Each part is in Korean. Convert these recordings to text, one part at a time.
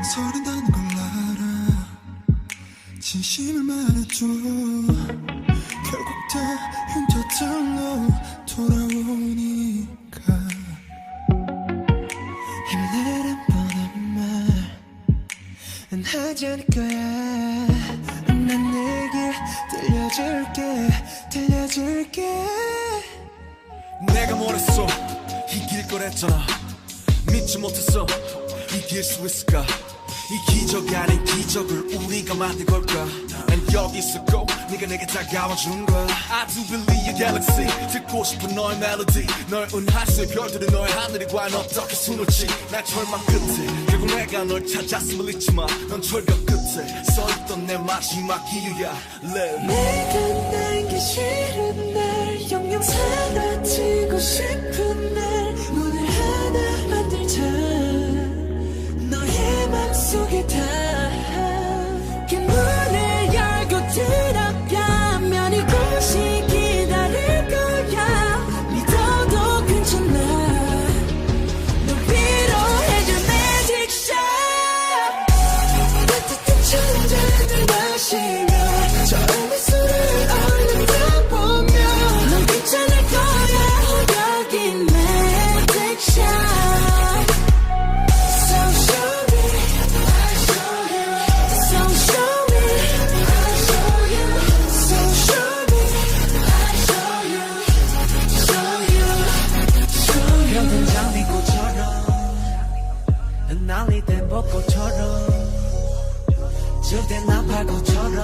망설인다는 걸 알아. 진심을 말해줘. 결국 다 흉터들로 돌아오니까. 힘내란 뻔한 말은 하지 않을 거야. 난 내게 들려줄게. 내가 뭐랬어? 이길 거랬잖아. 믿지 못했어. 이길 수 있을까? 이 기적 아닌 기적을 우리가 만든 걸까? 난 여기 있었고 네가 내게 다가와준 거야. I do believe your galaxy. 듣고 싶은 너의 멜로디. 널 은하수의 별들이 너의 하늘이 과연 어떻게 수놓지? 날 절망 끝에 결국 내가 널 찾았음을 잊지마. 넌 절벽 끝에 서있던 내 마지막 이유야. Live. 내가 남기 싫은 날 영영 사라지고 싶은 날 문을 하나 만들자. 너의 맘속에 다 그 문을 열고 들어가면 이곳이 기다릴 거야. 믿어도 괜찮아. 널 위로해줄 magic shot. 따뜻한 천장을 마시며 처음 미소를 얼른 다보며 넌 괜찮을 거야. 여기 magic shot. So show me, I'll show you. So show me, I'll show you. So show me, I'll show you. Show you, show you. 병든 장미꽃처럼 흩날릴 땐 벚꽃처럼 질 땐 나팔꽃처럼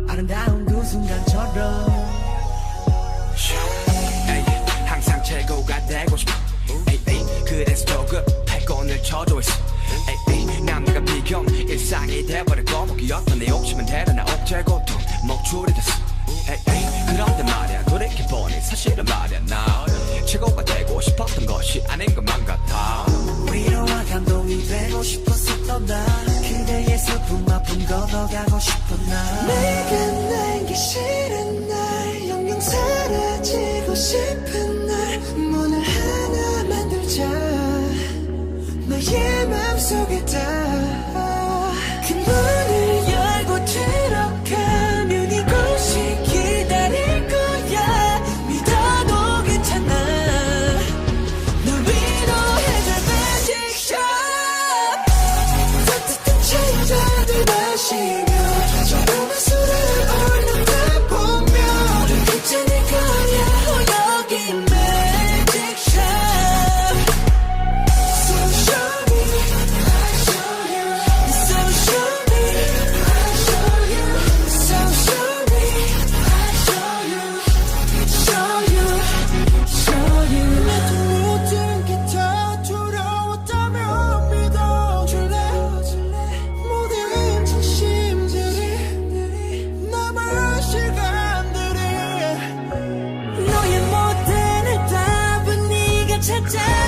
아름다운 그 순간처럼 에이, 항상 최고가 되고 싶어. 에이, 에이, 그래서 조금 패권을 쳐도 있어. 에이, 에이, 남들과 비교는 일상이 돼버리고 목이었던 내 욕심은 대단한 억제고도 목줄이 됐어. 에이, 에이, 그런데 말야 돌이켜보니 사실은 말야 나 최고가 되고 싶었던 것이 아닌 것만 같아. 위로와 감동이 되고 싶었었던 나 그대의 슬픔 아픔 걷어가고 싶은 나 내가 남기 싫은 날 영영 사라지고 싶은 날 문을 하나 만들자. 너의 맘속에 다 그 문을 열고 들어가면 이곳이 기다릴 거야. 믿어도 괜찮아. 널 위로해줄 magic shot. 따뜻한 천장을 마시며 처음 미소를 얼른 다보며 넌 괜찮을 거야. 여기 magic shot. So show me, I'll show you. So show me, I'll show you. So show me, I'll show you. Show you, show you. 모든 게 다 두려웠다면 믿어줄래. 모든 진심들이 남은 시간들이 너의 모든 답은 네가 찾아.